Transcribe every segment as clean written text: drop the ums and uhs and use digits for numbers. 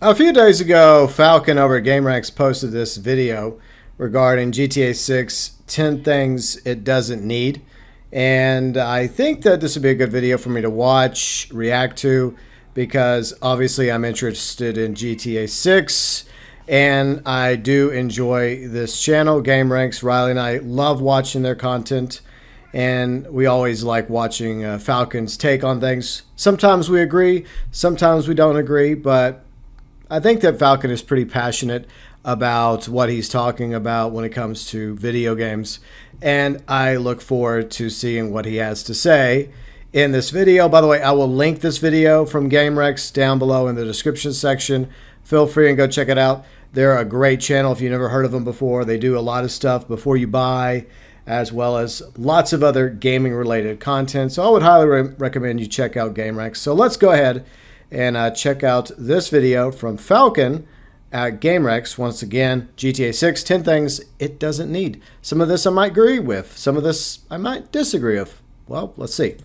A few days ago, Falcon over at GameRanks posted this video regarding GTA 6 10 things it doesn't need. And I think that this would be a good video for me to watch, react to, because obviously I'm interested in GTA 6 and I do enjoy this channel, GameRanks. Riley and I love watching their content, and we always like watching Falcon's take on things. Sometimes we agree, sometimes we don't agree, but I think that Falcon is pretty passionate about what he's talking about when it comes to video games, and I look forward to seeing what he has to say in this video. By the way, I will link this video from GameRanks down below in the description section. Feel free and go check it out. They're a great channel if you've never heard of them before. They do a lot of stuff before you buy, as well as lots of other gaming related content. So I would highly recommend you check out GameRanks. So let's go ahead and check out this video from Falcon at GameRanks. Once again, GTA 6, 10 things it doesn't need. Some of this I might agree with. Some of this I might disagree with. Well, let's see.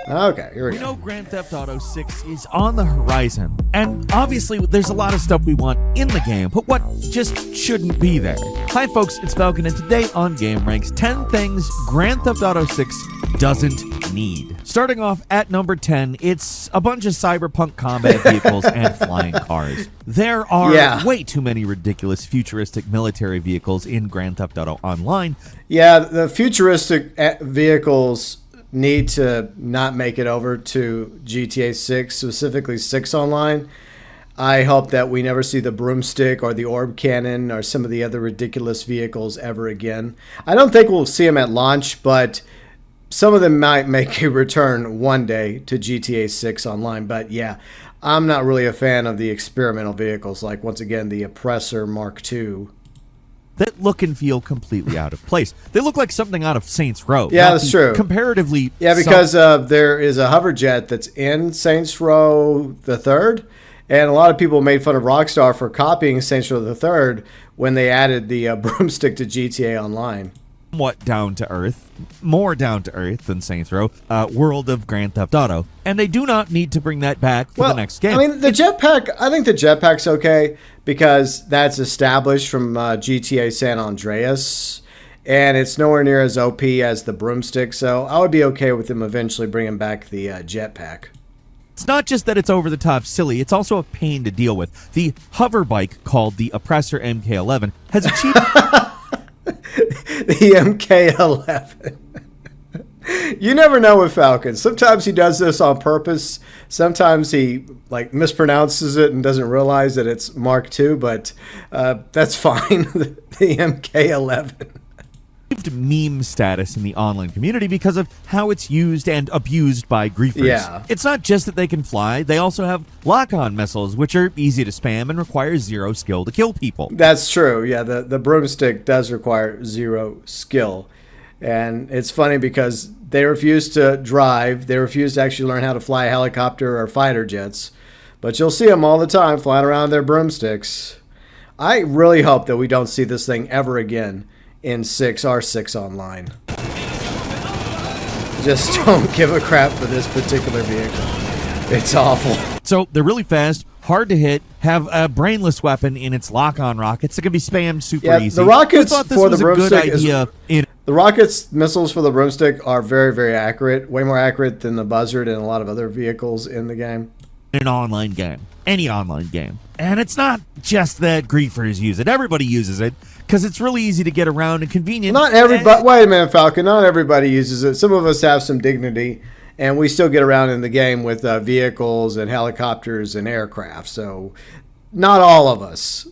Okay, here we go. We know Grand Theft Auto 6 is on the horizon, and obviously there's a lot of stuff we want in the game, but what just shouldn't be there. Hi folks, it's Falcon, and today on GameRanks, 10 things Grand Theft Auto 6 doesn't need. Starting off at number 10, it's a bunch of cyberpunk combat vehicles and flying cars. There are way too many ridiculous futuristic military vehicles in Grand Theft Auto Online. Yeah, the futuristic vehicles need to not make it over to GTA 6, specifically 6 Online. I hope that we never see the broomstick or the orb cannon or some of the other ridiculous vehicles ever again. I don't think we'll see them at launch, but some of them might make a return one day to GTA 6 Online. But yeah, I'm not really a fan of the experimental vehicles, like, once again, the Oppressor Mark II. That look and feel completely out of place. They look like something out of Saints Row. Yeah, that's true. Comparatively, yeah, because there is a hover jet that's in Saints Row the Third, and a lot of people made fun of Rockstar for copying Saints Row the Third when they added the broomstick to GTA Online. Somewhat down to earth, more down to earth than Saints Row, world of Grand Theft Auto, and they do not need to bring that back for the next game. I mean, the jetpack, I think the jetpack's okay because that's established from GTA San Andreas, and it's nowhere near as OP as the broomstick, so I would be okay with them eventually bringing back the jetpack. It's not just that it's over the top silly, it's also a pain to deal with. The hover bike called the Oppressor MK11 has achieved the MK11. You never know with Falcon. Sometimes he does this on purpose. Sometimes he mispronounces it and doesn't realize that it's Mark II, but that's fine. The MK11. Meme status in the online community because of how it's used and abused by griefers. Yeah. It's not just that they can fly, they also have lock-on missiles, which are easy to spam and require zero skill to kill people. That's true. Yeah, the broomstick does require zero skill. And it's funny because they refuse to drive. They refuse to actually learn how to fly a helicopter or fighter jets. But you'll see them all the time flying around their broomsticks. I really hope that we don't see this thing ever again in 6 or 6 Online. Just don't give a crap for this particular vehicle. It's awful. So they're really fast, hard to hit, have a brainless weapon in its lock-on rockets that can be spammed super easy. The rockets for the broomstick the rockets missiles for the broomstick are very, very accurate. Way more accurate than the buzzard and a lot of other vehicles in the game. In an online game. Any online game. And it's not just that griefers use it. Everybody uses it because it's really easy to get around and convenient. Not everybody. Wait a minute, Falcon. Not everybody uses it. Some of us have some dignity, and we still get around in the game with vehicles and helicopters and aircraft. So not all of us.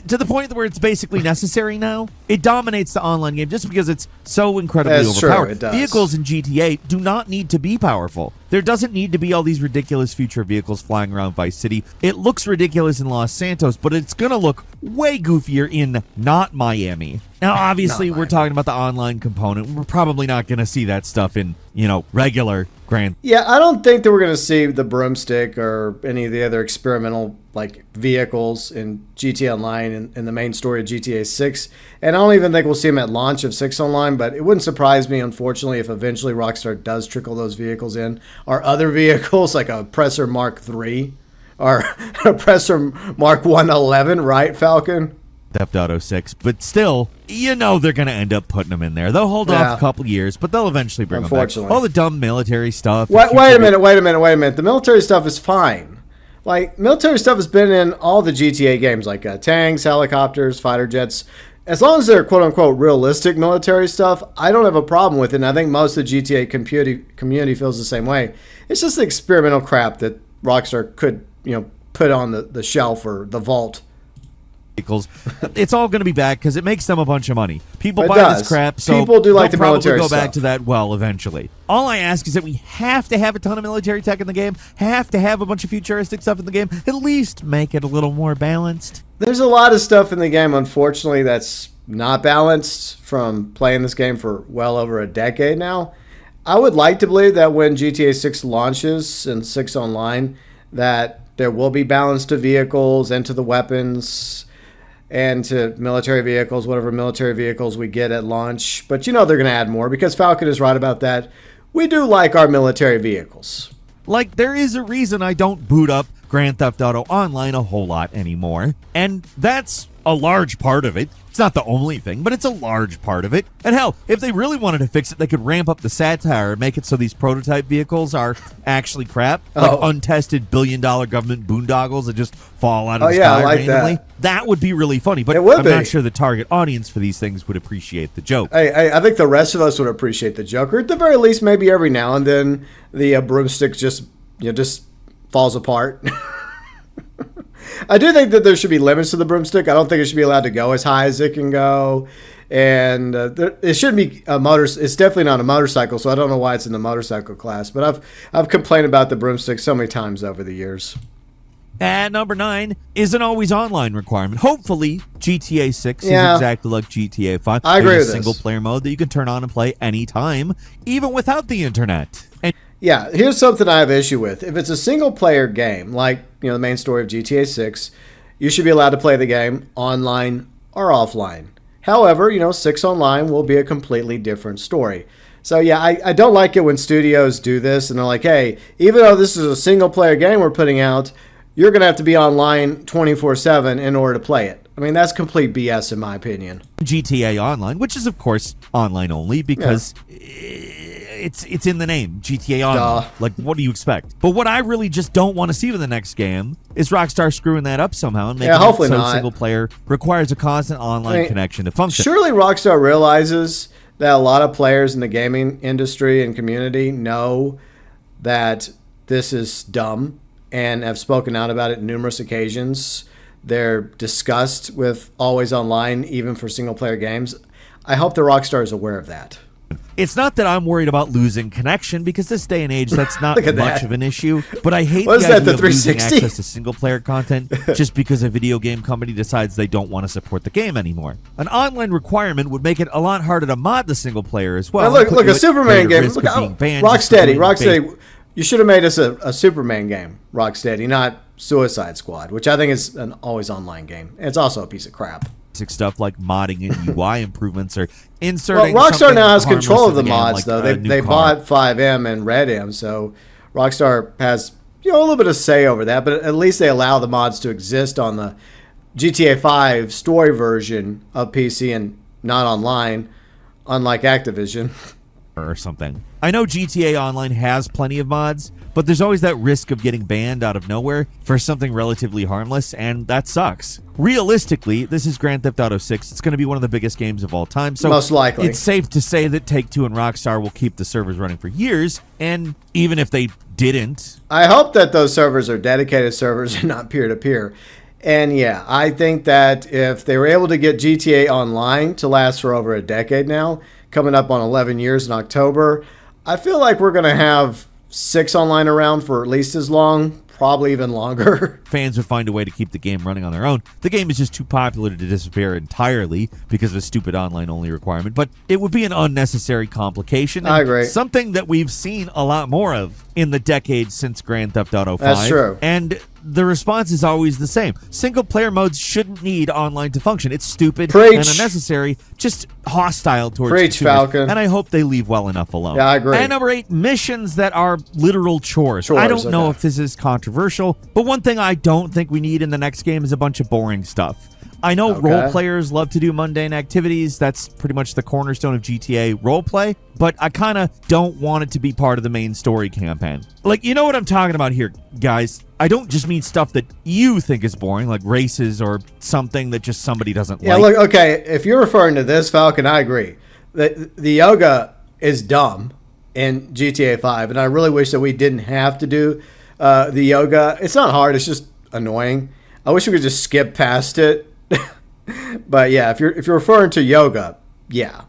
To the point where it's basically necessary now. It dominates the online game just because it's so incredibly That's overpowered. True, it does. Vehicles in GTA do not need to be powerful. There doesn't need to be all these ridiculous future vehicles flying around Vice City. It looks ridiculous in Los Santos, but it's going to look way goofier in not Miami. Now, obviously, we're talking about the online component. We're probably not going to see that stuff in, regular Grand. Yeah, I don't think that we're going to see the broomstick or any of the other experimental vehicles in GTA Online in the main story of GTA 6. And I don't even think we'll see them at launch of 6 Online, but it wouldn't surprise me, unfortunately, if eventually Rockstar does trickle those vehicles in. Or other vehicles, like a Oppressor Mark III, or oppressor Mark 111, right, Falcon? Theft Auto 6, but still, they're going to end up putting them in there. They'll hold off a couple years, but they'll eventually bring them back. All the dumb military stuff. Wait a minute. The military stuff is fine. Like, military stuff has been in all the GTA games, like tanks, helicopters, fighter jets. As long as they're quote-unquote realistic military stuff, I don't have a problem with it, and I think most of the GTA community feels the same way. It's just the experimental crap that Rockstar could, put on the shelf or the vault. Vehicles. It's all going to be back because it makes them a bunch of money. People buy this crap, so people do like the military go stuff. Back to that eventually. All I ask is that we have to have a ton of military tech in the game, have to have a bunch of futuristic stuff in the game, at least make it a little more balanced. There's a lot of stuff in the game, unfortunately, that's not balanced from playing this game for well over a decade now. I would like to believe that when GTA 6 launches and 6 Online, that there will be balance to vehicles and to the weapons and to military vehicles, whatever military vehicles we get at launch. But they're going to add more because Falcon is right about that. We do like our military vehicles. Like, there is a reason I don't boot up Grand Theft Auto Online a whole lot anymore, and that's a large part of it. It's not the only thing, but it's a large part of it. And hell, if they really wanted to fix it, they could ramp up the satire and make it so these prototype vehicles are actually crap, like untested billion-dollar government boondoggles that just fall out of the sky randomly. That would be really funny, but I'm not sure the target audience for these things would appreciate the joke. I think the rest of us would appreciate the joke, or at the very least, maybe every now and then the broomstick just falls apart. I do think that there should be limits to the broomstick. I don't think it should be allowed to go as high as it can go. And it shouldn't be a motor. It's definitely not a motorcycle, so I don't know why it's in the motorcycle class. But I've complained about the broomstick so many times over the years. And number 9 is an always online requirement. Hopefully, GTA 6 is exactly like GTA 5. I agree with this. There's a single-player mode that you can turn on and play anytime, even without the internet. And yeah, here's something I have issue with. If it's a single-player game, like the main story of GTA 6, you should be allowed to play the game online or offline. However, 6 Online will be a completely different story. So yeah, I don't like it when studios do this and they're like, hey, even though this is a single-player game we're putting out, you're going to have to be online 24/7 in order to play it. I mean, that's complete BS in my opinion. GTA Online, which is, of course, online only because it's in the name, GTA Online. Duh. Like, what do you expect? But what I really just don't want to see with the next game is Rockstar screwing that up somehow and making it so single player requires a constant online connection to function. Surely Rockstar realizes that a lot of players in the gaming industry and community know that this is dumb and have spoken out about it numerous occasions. They're disgust with always online, even for single-player games. I hope the Rockstar is aware of that. It's not that I'm worried about losing connection, because this day and age, that's not much of an issue. But I hate the idea of losing access to single-player content just because a video game company decides they don't want to support the game anymore. An online requirement would make it a lot harder to mod the single-player as well. Look, a Superman game. Look, Rocksteady. You should have made us a Superman game, Rocksteady, not Suicide Squad, which I think is an always online game. It's also a piece of crap. Stuff like modding and UI improvements or inserting. Well, Rockstar now has control of the mods, though. They bought 5M and Red-M, so Rockstar has a little bit of say over that. But at least they allow the mods to exist on the GTA 5 story version of PC and not online, unlike Activision. Or something. I know GTA Online has plenty of mods, but there's always that risk of getting banned out of nowhere for something relatively harmless, and that sucks. Realistically, this is Grand Theft Auto 6. It's going to be one of the biggest games of all time, so most likely it's safe to say that Take-Two and Rockstar will keep the servers running for years, and even if they didn't... I hope that those servers are dedicated servers and not peer-to-peer. And yeah, I think that if they were able to get GTA Online to last for over a decade now, coming up on 11 years in October, I feel like we're going to have 6 Online around for at least as long, probably even longer. Fans would find a way to keep the game running on their own. The game is just too popular to disappear entirely because of a stupid online-only requirement, but it would be an unnecessary complication. I agree. Something that we've seen a lot more of in the decades since Grand Theft Auto 5. That's true. And the response is always the same. Single-player modes shouldn't need online to function. It's stupid Preach. and unnecessary, just hostile towards Preach, consumers, Falcon. and I hope they leave well enough alone. Yeah, I agree. And number 8, missions that are literal chores. I don't know if this is controversial, but one thing I don't think we need in the next game is a bunch of boring stuff. I know role players love to do mundane activities. That's pretty much the cornerstone of GTA roleplay, but I kind of don't want it to be part of the main story campaign. Like, you know what I'm talking about here, guys? I don't just mean stuff that you think is boring, like races or something that just somebody doesn't like. Yeah, look, okay, if you're referring to this, Falcon, I agree. The yoga is dumb in GTA 5, and I really wish that we didn't have to do the yoga. It's not hard, it's just annoying. I wish we could just skip past it. But yeah, if you're referring to yoga, yeah.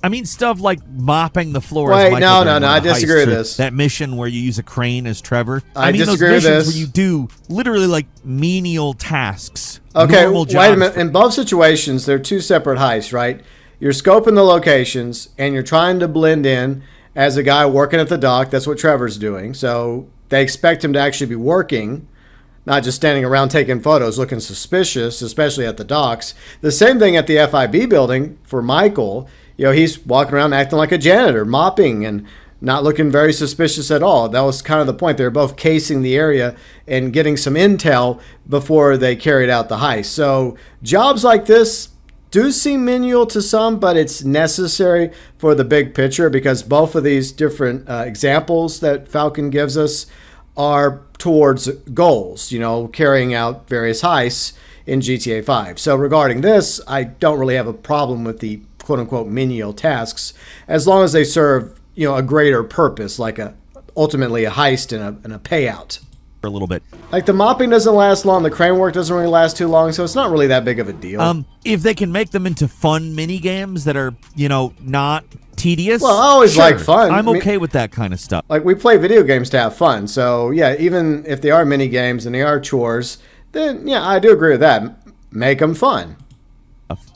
I mean stuff like mopping the floor. Wait, no, I disagree with this. That mission where you use a crane as Trevor. I mean disagree those with missions this. where you do literally like menial tasks. Okay, normal wait a minute. jobs. In both situations, they're two separate heists, right? You're scoping the locations, and you're trying to blend in as a guy working at the dock. That's what Trevor's doing. So they expect him to actually be working, not just standing around taking photos looking suspicious, especially at the docks. The same thing at the FIB building for Michael. You know, he's walking around acting like a janitor, mopping and not looking very suspicious at all. That was kind of the point. They were both casing the area and getting some intel before they carried out the heist. So jobs like this do seem menial to some, but it's necessary for the big picture because both of these different examples that Falcon gives us are towards goals, you know, carrying out various heists in GTA 5. So regarding this, I don't really have a problem with the quote-unquote menial tasks as long as they serve, you know, a greater purpose, like ultimately a heist and a payout. For a little bit. Like the mopping doesn't last long, the crane work doesn't really last too long, so it's not really that big of a deal. If they can make them into fun mini games that are, you know, not tedious. Well, I always like fun. I'm okay with that kind of stuff. Like we play video games to have fun. So yeah, even if they are mini games and they are chores, then yeah, I do agree with that. Make them fun.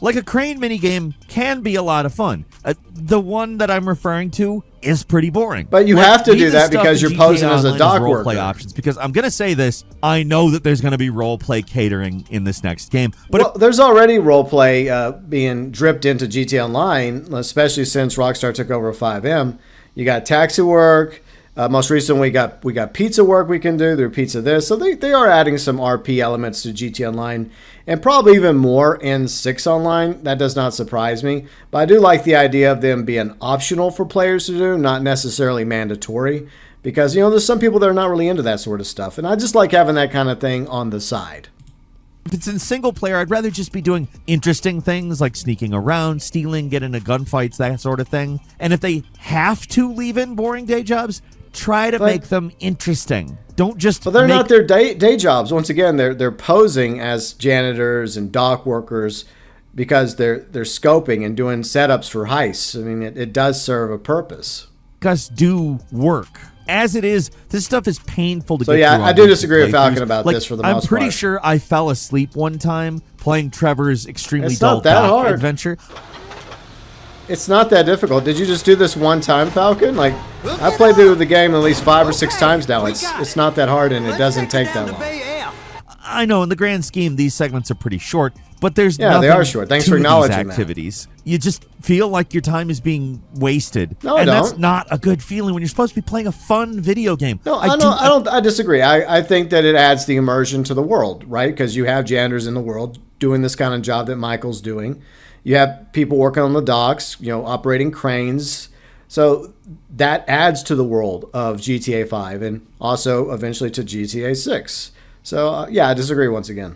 Like a crane mini game can be a lot of fun. The one that I'm referring to is pretty boring. But you have to do that because you're posing as a dock worker. Play options. Because I'm going to say this, I know that there's going to be role play catering in this next game. But there's already role play being dripped into GTA Online, especially since Rockstar took over 5M. You got taxi work. Most recently, we got pizza work we can do through Pizza This. So they are adding some RP elements to GTA Online and probably even more in 6 Online. That does not surprise me. But I do like the idea of them being optional for players to do, not necessarily mandatory. Because, you know, there's some people that are not really into that sort of stuff. And I just like having that kind of thing on the side. If it's in single player, I'd rather just be doing interesting things like sneaking around, stealing, getting into gunfights, that sort of thing. And if they have to leave in boring day jobs, try to make them interesting. Don't just. But they're not their day jobs. Once again, they're posing as janitors and dock workers because they're scoping and doing setups for heists. I mean, it does serve a purpose. Us do work. As it is, this stuff is painful to get through. So yeah, I do disagree with Falcon about this for the most part. I'm pretty sure I fell asleep one time playing Trevor's extremely it's dull not that dock hard. adventure. It's not that difficult. Did you just do this one time, Falcon? Like, I played through the game at least 5 or 6 times now. It's not that hard, and it doesn't take that long. I know, in the grand scheme, these segments are pretty short, but there's nothing they are short. Thanks to for acknowledging these activities. You just feel like your time is being wasted. No, I and don't. That's not a good feeling when you're supposed to be playing a fun video game. No, I disagree. I think that it adds the immersion to the world, right? Because you have janitors in the world doing this kind of job that Michael's doing. You have people working on the docks, you know, operating cranes. So that adds to the world of GTA 5 and also eventually to GTA 6. So yeah, I disagree once again.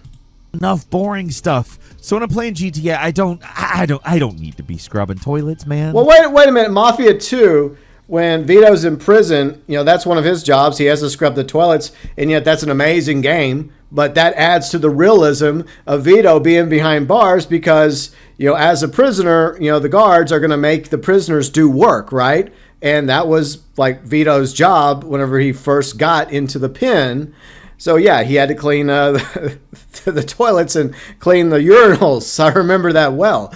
Enough boring stuff. So when I'm playing GTA, I don't need to be scrubbing toilets, man. Well, wait a minute. Mafia 2, when Vito's in prison, you know, that's one of his jobs. He has to scrub the toilets, and yet that's an amazing game. But that adds to the realism of Vito being behind bars because, you know, as a prisoner, you know, the guards are going to make the prisoners do work, right? And that was like Vito's job whenever he first got into the pen. So yeah, he had to clean the toilets and clean the urinals. I remember that well.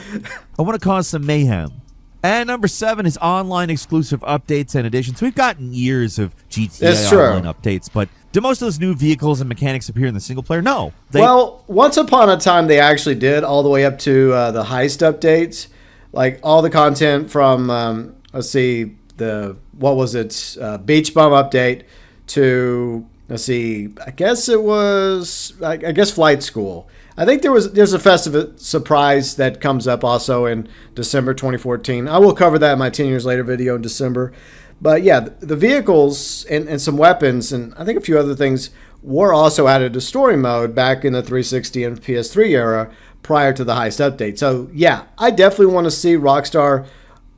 I want to cause some mayhem. And number 7 is online exclusive updates and additions. We've gotten years of GTA Online updates, but Do most of those new vehicles and mechanics appear in the single player? No. Well, once upon a time, they actually did, all the way up to the heist updates. Like all the content from, let's see, what was it? Beach Bum update to, let's see, I guess Flight School. I think there's a festive surprise that comes up also in December 2014. I will cover that in my 10 years later video in December. But yeah, the vehicles and some weapons and I think a few other things were also added to story mode back in the 360 and PS3 era prior to the heist update. So yeah, I definitely want to see Rockstar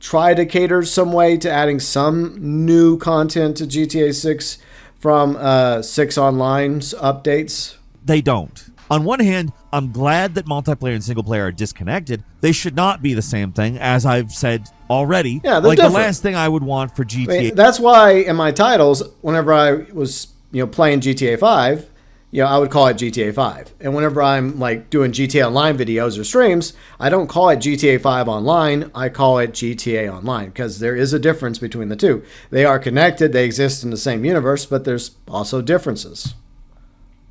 try to cater some way to adding some new content to GTA 6 from 6 Online's updates. They don't. On one hand, I'm glad that multiplayer and single player are disconnected. They should not be the same thing, as I've said already. Yeah, like different. The last thing I would want for GTA. I mean, that's why in my titles, whenever I was playing GTA 5, I would call it GTA 5. And whenever I'm like doing GTA Online videos or streams, I don't call it GTA 5 Online. I call it GTA Online because there is a difference between the two. They are connected. They exist in the same universe, but there's also differences.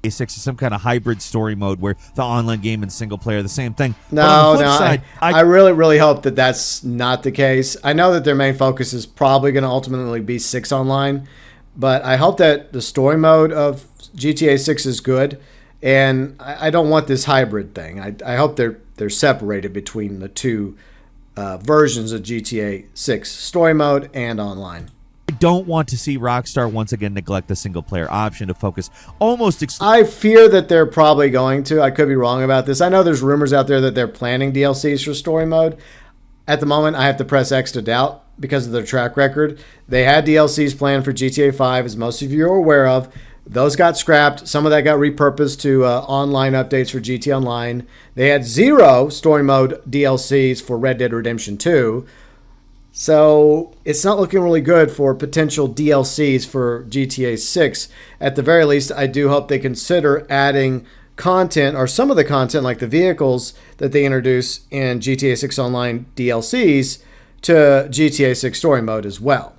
6 is some kind of hybrid story mode where the online game and single player are the same thing. I really, really hope that that's not the case. I know that their main focus is probably going to ultimately be 6 Online, but I hope that the story mode of GTA 6 is good, and I don't want this hybrid thing. I hope they're separated between the two versions of GTA 6, story mode and online. I don't want to see Rockstar once again neglect the single player option to focus almost I fear that they're probably going to. I could be wrong about this. I know there's rumors out there that they're planning DLCs for story mode. At the moment, I have to press X to doubt because of their track record. They had DLCs planned for GTA 5, as most of you are aware of. Those got scrapped. Some of that got repurposed to online updates for GTA Online. They had 0 story mode DLCs for Red Dead Redemption 2. So it's not looking really good for potential DLCs for GTA 6. At the very least, I do hope they consider adding content or some of the content like the vehicles that they introduce in GTA 6 Online DLCs to GTA 6 story mode as well.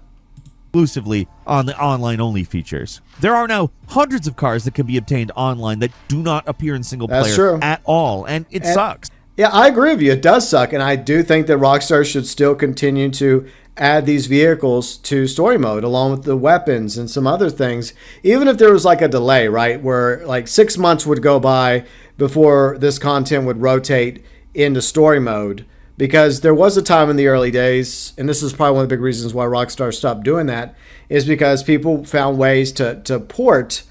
Exclusively on the online-only features. There are now hundreds of cars that can be obtained online that do not appear in single player at all, and it sucks. Yeah, I agree with you. It does suck, and I do think that Rockstar should still continue to add these vehicles to story mode along with the weapons and some other things, even if there was like a delay, right, where like 6 months would go by before this content would rotate into story mode, because there was a time in the early days, and this is probably one of the big reasons why Rockstar stopped doing that, is because people found ways to port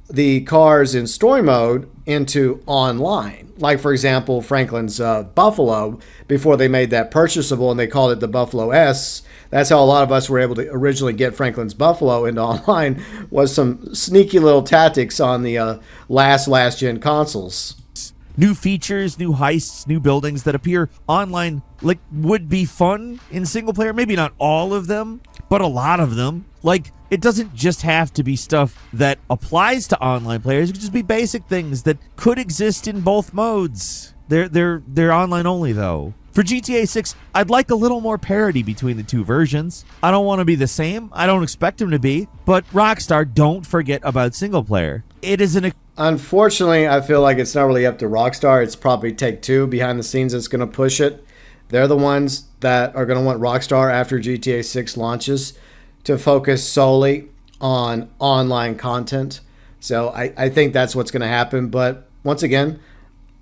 the cars in story mode into online. Like, for example, Franklin's Buffalo, before they made that purchasable and they called it the Buffalo S. That's how a lot of us were able to originally get Franklin's Buffalo into online, was some sneaky little tactics on the last-gen consoles. New features, new heists, new buildings that appear online like would be fun in single player. Maybe not all of them, but a lot of them. Like, it doesn't just have to be stuff that applies to online players. It could just be basic things that could exist in both modes. They're online only though. For GTA 6, I'd like a little more parity between the two versions. I don't want to be the same. I don't expect them to be. But Rockstar, don't forget about single player. It is Unfortunately, I feel like it's not really up to Rockstar. It's probably Take-Two behind the scenes that's going to push it. They're the ones that are going to want Rockstar after GTA 6 launches to focus solely on online content. So I think that's what's going to happen. But once again,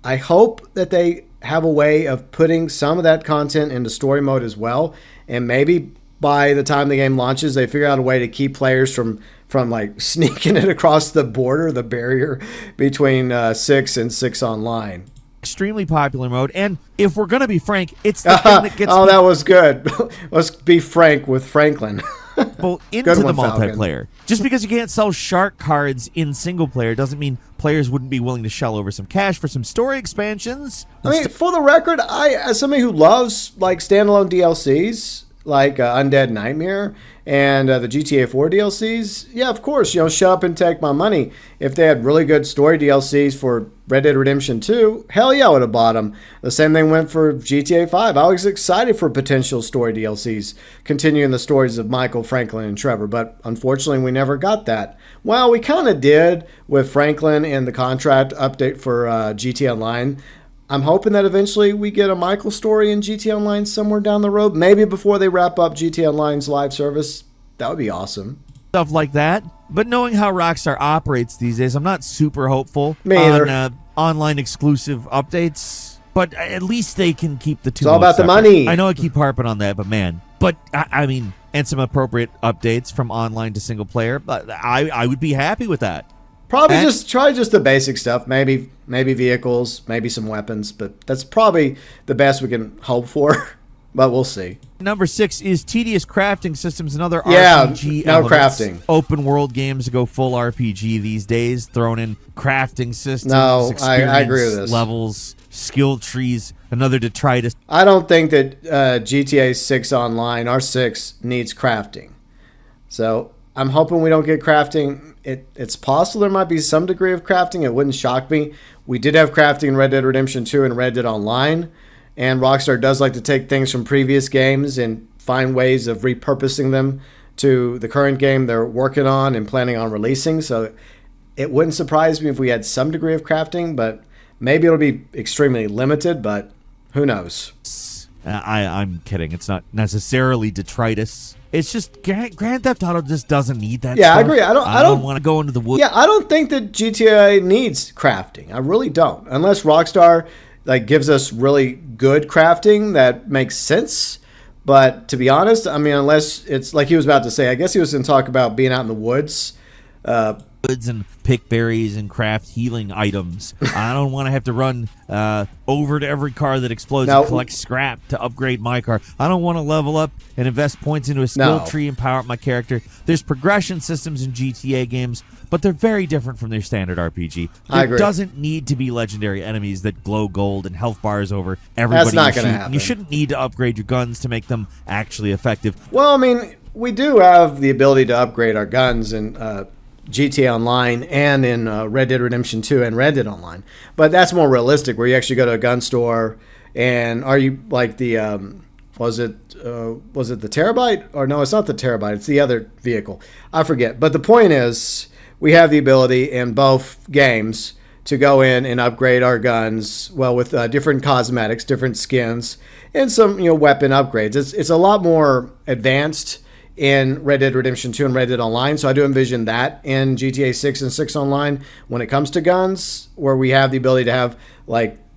I hope that they have a way of putting some of that content into story mode as well. And maybe by the time the game launches, they figure out a way to keep players from like sneaking it across the border, the barrier between 6 and 6 Online. Extremely popular mode, and if we're gonna be frank, it's the thing that gets that was good. Let's be frank with Franklin. People into the multiplayer. Just because you can't sell shark cards in single player doesn't mean players wouldn't be willing to shell over some cash for some story expansions. I mean, for the record, as somebody who loves like standalone DLCs, like Undead Nightmare and the GTA 4 DLCs, yeah, of course, shut up and take my money. If they had really good story DLCs for Red Dead Redemption 2, hell yeah, I would have bought them. The same thing went for GTA 5. I was excited for potential story DLCs, continuing the stories of Michael, Franklin, and Trevor, but unfortunately we never got that. Well, we kind of did with Franklin and the contract update for GTA Online. I'm hoping that eventually we get a Michael story in GTA Online somewhere down the road. Maybe before they wrap up GTA Online's live service. That would be awesome. Stuff like that. But knowing how Rockstar operates these days, I'm not super hopeful Me either. on online exclusive updates. But at least they can keep the two. It's all about the money. I know I keep harping on that, but man. But I mean, and some appropriate updates from online to single player. But I would be happy with that. Probably just try the basic stuff. Maybe vehicles, maybe some weapons, but that's probably the best we can hope for. But we'll see. Number 6 is tedious crafting systems and other Yeah, RPG no elements. crafting. Open world games go full RPG these days, throwing in crafting systems, No, I agree experience with this. levels, skill trees, another detritus. I don't think that GTA 6 Online, R6, needs crafting. So I'm hoping we don't get crafting. It's possible there might be some degree of crafting. It wouldn't shock me. We did have crafting in Red Dead Redemption 2 and Red Dead Online. And Rockstar does like to take things from previous games and find ways of repurposing them to the current game they're working on and planning on releasing. So it wouldn't surprise me if we had some degree of crafting, but maybe it'll be extremely limited, but who knows? I'm kidding. It's not necessarily detritus. It's just Grand Theft Auto just doesn't need that. Yeah, stuff. I agree. I don't want to go into the woods. Yeah, I don't think that GTA needs crafting. I really don't. Unless Rockstar gives us really good crafting that makes sense. But to be honest, I mean, unless it's like he was about to say, I guess he was going to talk about being out in the woods. Woods and pick berries and craft healing items. I don't want to have to run over to every car that explodes and collect scrap to upgrade my car. I don't want to level up and invest points into a skill tree and power up my character. There's progression systems in GTA games, but they're very different from their standard RPG. I agree. There doesn't need to be legendary enemies that glow gold and health bars over everybody. That's not you going to shoot. happen. You shouldn't need to upgrade your guns to make them actually effective. Well, I mean, we do have the ability to upgrade our guns in GTA Online and in Red Dead Redemption 2 and Red Dead Online. But that's more realistic, where you actually go to a gun store and are you like the was it the Terabyte? Or no, it's not the Terabyte. It's the other vehicle. I forget. But the point is, we have the ability in both games to go in and upgrade our guns, well, with different cosmetics, different skins, and some weapon upgrades. It's a lot more advanced in Red Dead Redemption 2 and Red Dead Online, so I do envision that in GTA 6 and 6 Online when it comes to guns, where we have the ability to have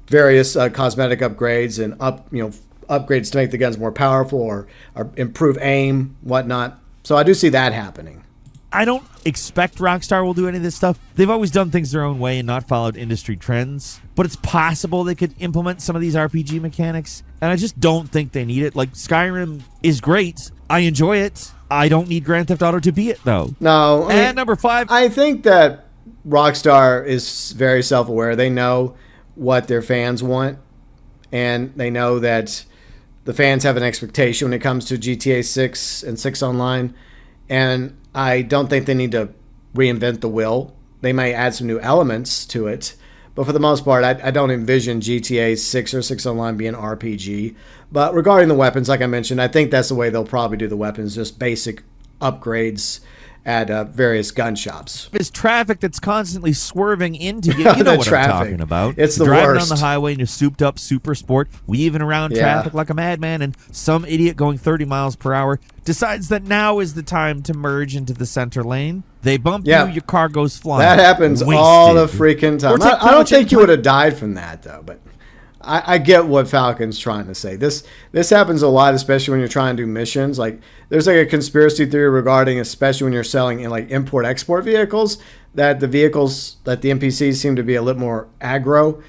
various cosmetic upgrades and upgrades to make the guns more powerful or improve aim, whatnot. So I do see that happening. I don't expect Rockstar will do any of this stuff. They've always done things their own way and not followed industry trends. But it's possible they could implement some of these RPG mechanics. And I just don't think they need it. Skyrim is great. I enjoy it. I don't need Grand Theft Auto to be it, though. No. And number 5. I think that Rockstar is very self-aware. They know what their fans want. And they know that the fans have an expectation when it comes to GTA 6 and 6 Online. And I don't think they need to reinvent the wheel. They may add some new elements to it, but for the most part, I don't envision GTA 6 or 6 Online being RPG. But regarding the weapons, like I mentioned, I think that's the way they'll probably do the weapons, just basic upgrades at various gun shops. It's traffic that's constantly swerving into you. You know what I'm talking about. It's the driving worst. on the highway in a souped-up super sport, weaving around traffic like a madman, and some idiot going 30 miles per hour decides that now is the time to merge into the center lane. They bump you, your car goes flying. That happens Wasted. all the freaking time. I don't think you would have died from that, though, but I get what Falcon's trying to say. This happens a lot, especially when you're trying to do missions. There's a conspiracy theory regarding, especially when you're selling in import-export vehicles, that the vehicles, that the NPCs seem to be a little more aggro.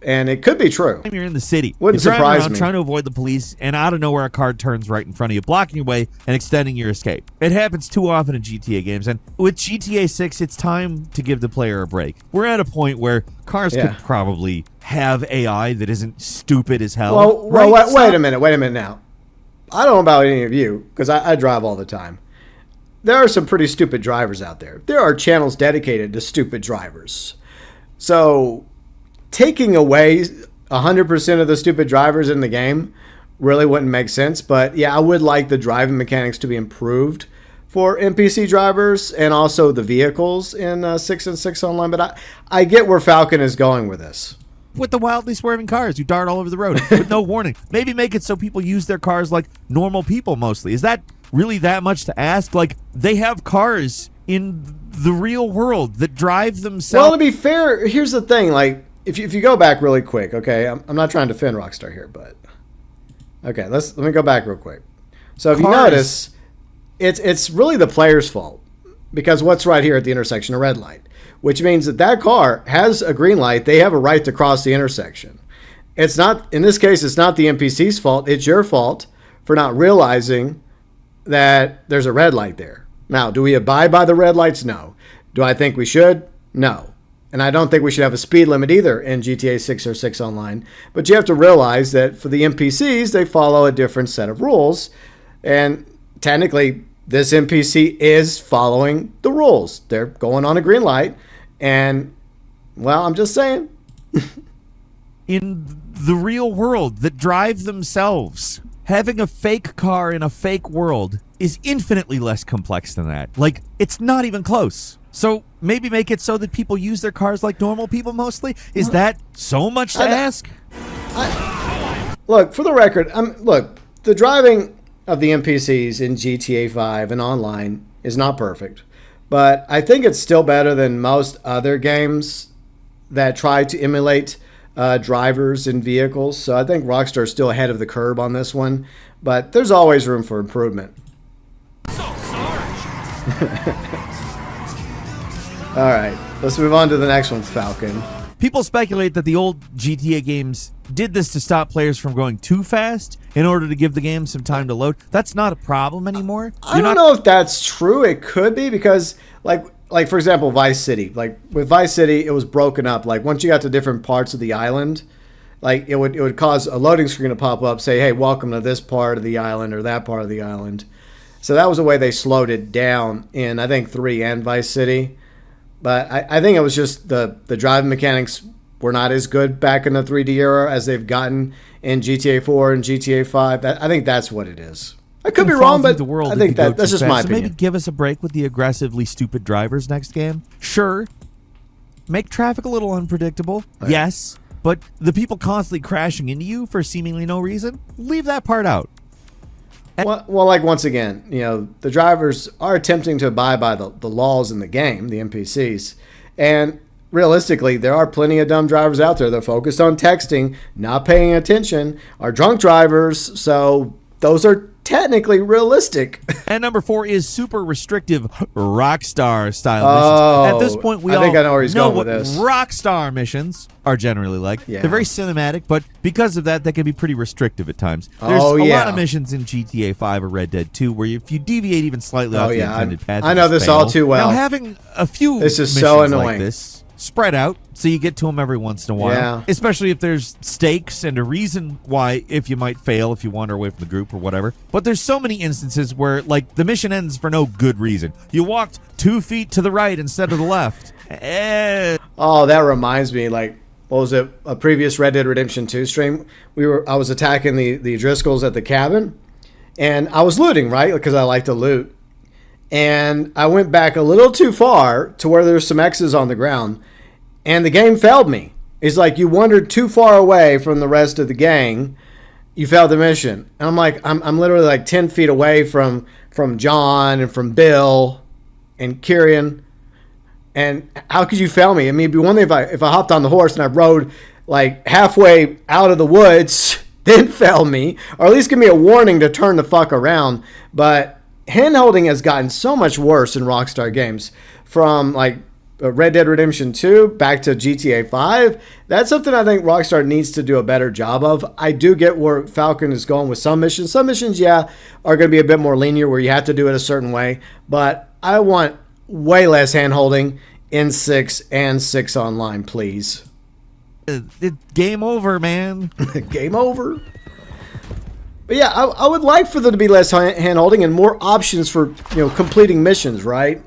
And it could be true. You're in the city. Wouldn't you're driving surprise around me. trying to avoid the police, and out of nowhere, a car turns right in front of you, blocking your way and extending your escape. It happens too often in GTA games, and with GTA 6, it's time to give the player a break. We're at a point where cars could probably have AI that isn't stupid as hell. Well, wait a minute now. I don't know about any of you, because I drive all the time. There are some pretty stupid drivers out there. There are channels dedicated to stupid drivers. So taking away 100% of the stupid drivers in the game really wouldn't make sense. But yeah, I would like the driving mechanics to be improved for NPC drivers and also the vehicles in 6 and 6 online. But I get where Falcon is going with this. With the wildly swerving cars who dart all over the road with no warning. Maybe make it so people use their cars like normal people mostly. Is that really that much to ask? Like, they have cars in the real world that drive themselves. Well, to be fair, here's the thing. Like, if you go back really quick, okay, I'm not trying to defend Rockstar here, but okay, let me go back real quick. So if you notice, it's really the player's fault, because what's right here at the intersection? A red light, which means that car has a green light. They have a right to cross the intersection. It's not, in this case, it's not the NPC's fault. It's your fault for not realizing that there's a red light there. Now, do we abide by the red lights? No. Do I think we should? No. And I don't think we should have a speed limit either in GTA 6 or 6 Online. But you have to realize that for the NPCs, they follow a different set of rules. And technically, this NPC is following the rules. They're going on a green light. And, well, I'm just saying. In the real world that drive themselves. Having a fake car in a fake world is infinitely less complex than that. Like, it's not even close. So maybe make it so that people use their cars like normal people mostly? Is that so much to ask? Look, for the record, look, the driving of the NPCs in GTA 5 and online is not perfect. But I think it's still better than most other games that try to emulate drivers and vehicles. So I think Rockstar is still ahead of the curve on this one. But there's always room for improvement. All right, let's move on to the next one, Falcon. People speculate that the old GTA games did this to stop players from going too fast in order to give the game some time to load. That's not a problem anymore. I don't know if that's true. It could be, because like for example, Vice City. Like with Vice City, it was broken up. Like once you got to different parts of the island, like it would cause a loading screen to pop up, say, "Hey, welcome to this part of the island or that part of the island." So that was the way they slowed it down in, I think, 3 and Vice City. But I think it was just the driving mechanics were not as good back in the 3D era as they've gotten in GTA 4 and GTA 5. I think that's what it is. I could be wrong, but I think that's just my opinion. So maybe give us a break with the aggressively stupid drivers next game. Sure, make traffic a little unpredictable. Right. Yes, but the people constantly crashing into you for seemingly no reason, leave that part out. Well, like once again, you know, the drivers are attempting to abide by the laws in the game, the NPCs, and realistically, there are plenty of dumb drivers out there that are focused on texting, not paying attention, are drunk drivers, so those are technically realistic. And number 4 is super restrictive Rockstar style missions. At this point, I think I know where he's going with this. Rockstar missions are generally like. Yeah. They're very cinematic, but because of that, they can be pretty restrictive at times. There's a lot of missions in GTA 5 or Red Dead 2 where if you deviate even slightly off the intended path, I know this all too well. Now, having a few missions so annoying. like this spread out so you get to them every once in a while, especially if there's stakes and a reason why, if you might fail, if you wander away from the group or whatever. But there's so many instances where like the mission ends for no good reason. You walked 2 feet to the right instead of the left. Oh, that reminds me, like, what was it, a previous Red Dead Redemption 2 stream, I was attacking the Driscolls at the cabin, and I was looting, right, because I like to loot. And I went back a little too far to where there's some X's on the ground, and the game failed me. It's like you wandered too far away from the rest of the gang, you failed the mission. And I'm like, I'm literally like 10 feet away from John and from Bill and Kieran. And how could you fail me? I mean, it'd be one thing if I hopped on the horse and I rode like halfway out of the woods, then fail me, or at least give me a warning to turn the fuck around. But handholding has gotten so much worse in Rockstar games, from like Red Dead Redemption 2 back to GTA 5. That's something I think Rockstar needs to do a better job of. I do get where Falcon is going with some missions. Some missions, are going to be a bit more linear where you have to do it a certain way. But I want way less handholding in 6 and 6 Online, please. Game over, man. Game over. But yeah, I would like for there to be less hand-holding and more options for completing missions, right?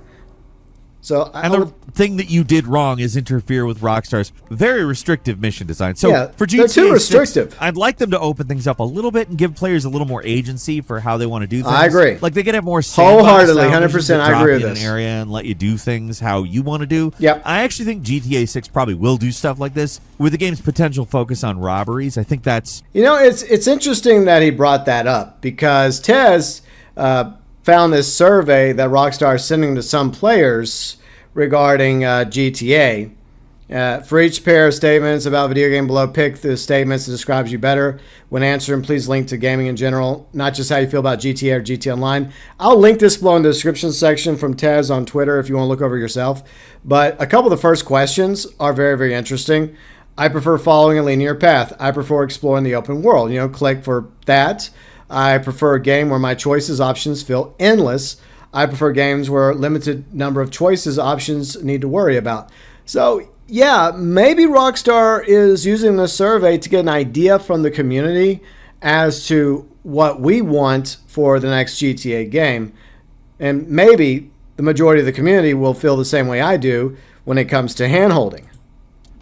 So the thing that you did wrong is interfere with Rockstar's very restrictive mission design. So yeah, for GTA they're too 6, restrictive. I'd like them to open things up a little bit and give players a little more agency for how they want to do things. I agree. Like they could have more wholeheartedly, 100%. I agree with in this. An area and let you do things how you want to do. Yep. I actually think GTA 6 probably will do stuff like this with the game's potential focus on robberies. I think that's it's interesting that he brought that up because Tez found this survey that Rockstar is sending to some players regarding GTA. For each pair of statements about video game below, pick the statements that describes you better. When answering, please link to gaming in general, not just how you feel about GTA or GTA Online. I'll link this below in the description section from Tez on Twitter if you want to look over yourself. But a couple of the first questions are very, very interesting. I prefer following a linear path. I prefer exploring the open world. Click for that. I prefer a game where my choices options feel endless. I prefer games where limited number of choices options need to worry about. So yeah, maybe Rockstar is using this survey to get an idea from the community as to what we want for the next GTA game. And maybe the majority of the community will feel the same way I do when it comes to hand-holding.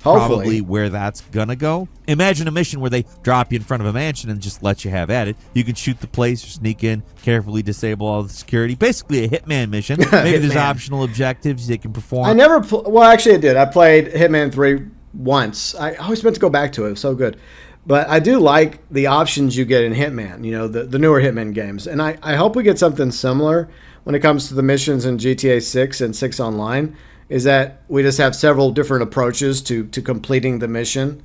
Hopefully. Probably where that's gonna go. Imagine a mission where they drop you in front of a mansion and just let you have at it. You can shoot the place, sneak in, carefully disable all the security. Basically a Hitman mission. Maybe there's optional objectives they can perform. I never, well, actually I did. I played Hitman 3 once. I always meant to go back to it. It was so good. But I do like the options you get in Hitman, the newer Hitman games. And I hope we get something similar when it comes to the missions in GTA 6 and 6 Online. Is that we just have several different approaches to completing the mission.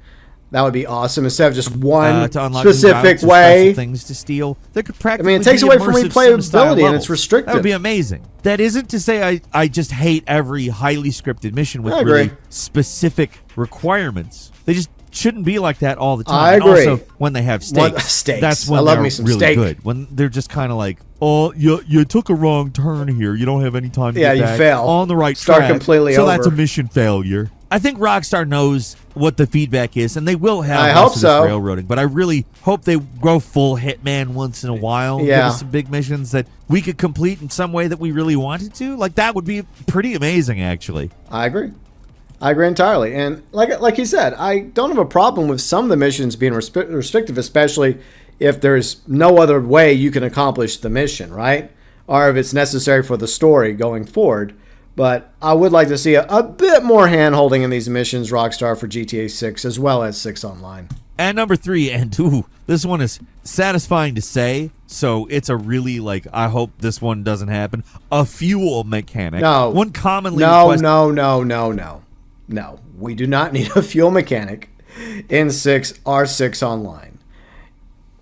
That would be awesome. Instead of just one specific way. Things to steal. There could practically it takes away from replayability and it's restrictive. That would be amazing. That isn't to say I just hate every highly scripted mission with really specific requirements. They just shouldn't be like that all the time. I agree. And also, when they have stakes, that's when I love they're me some really steak. good. When they're just kind of like, oh, you took a wrong turn here. You don't have any time to get back. You fail. On the right Start track. completely so over. That's a mission failure. I think Rockstar knows what the feedback is, and they will have I most hope of this so. railroading. But I really hope they go full Hitman once in a while. Give us some big missions that we could complete in some way that we really wanted to. Like, that would be pretty amazing, actually. I agree entirely. And like you said, I don't have a problem with some of the missions being restrictive, especially if there's no other way you can accomplish the mission, right? Or if it's necessary for the story going forward. But I would like to see a bit more hand-holding in these missions, Rockstar, for GTA 6 as well as 6 Online. And number 3, and this one is satisfying to say, so it's a really, I hope this one doesn't happen, a fuel mechanic. No. One commonly No, we do not need a fuel mechanic in R6 Online.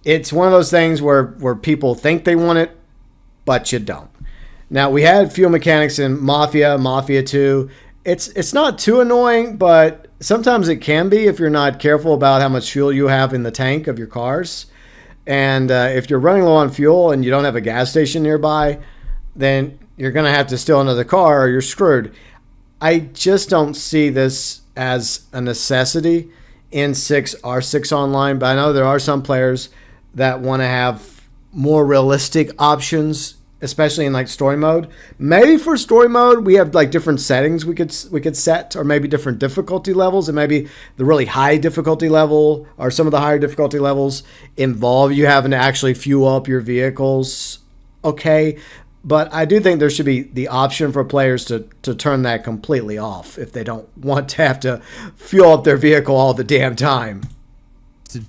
It's one of those things where people think they want it, but you don't. Now, we had fuel mechanics in Mafia 2. It's not too annoying, but sometimes it can be if you're not careful about how much fuel you have in the tank of your cars. And if you're running low on fuel and you don't have a gas station nearby, then you're going to have to steal another car or you're screwed. I just don't see this as a necessity in R6 Online, but I know there are some players that want to have more realistic options, especially in story mode. Maybe for story mode we have different settings we could set, or maybe different difficulty levels, and maybe the really high difficulty level or some of the higher difficulty levels involve you having to actually fuel up your vehicles. Okay. But I do think there should be the option for players to turn that completely off if they don't want to have to fuel up their vehicle all the damn time.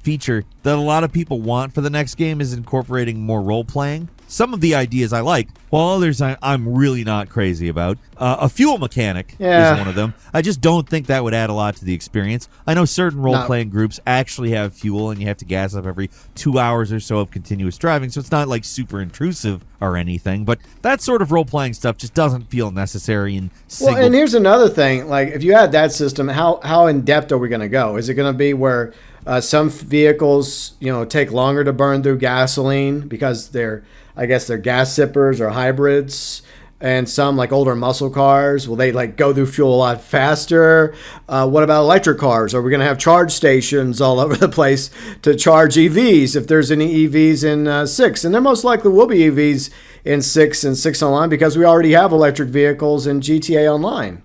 Feature that a lot of people want for the next game is incorporating more role-playing. Some of the ideas I like, while others I'm really not crazy about. A fuel mechanic is one of them. I just don't think that would add a lot to the experience. I know certain role-playing groups actually have fuel, and you have to gas up every 2 hours or so of continuous driving, so it's not super intrusive or anything. But that sort of role-playing stuff just doesn't feel necessary in single. Well, and here's another thing. If you had that system, how in-depth are we going to go? Is it going to be where some vehicles, take longer to burn through gasoline because they're gas sippers or hybrids? And some like older muscle cars, will they like go through fuel a lot faster? What about electric cars? Are we going to have charge stations all over the place to charge EVs if there's any EVs in 6? And there most likely will be EVs in 6 and 6 Online because we already have electric vehicles in GTA Online.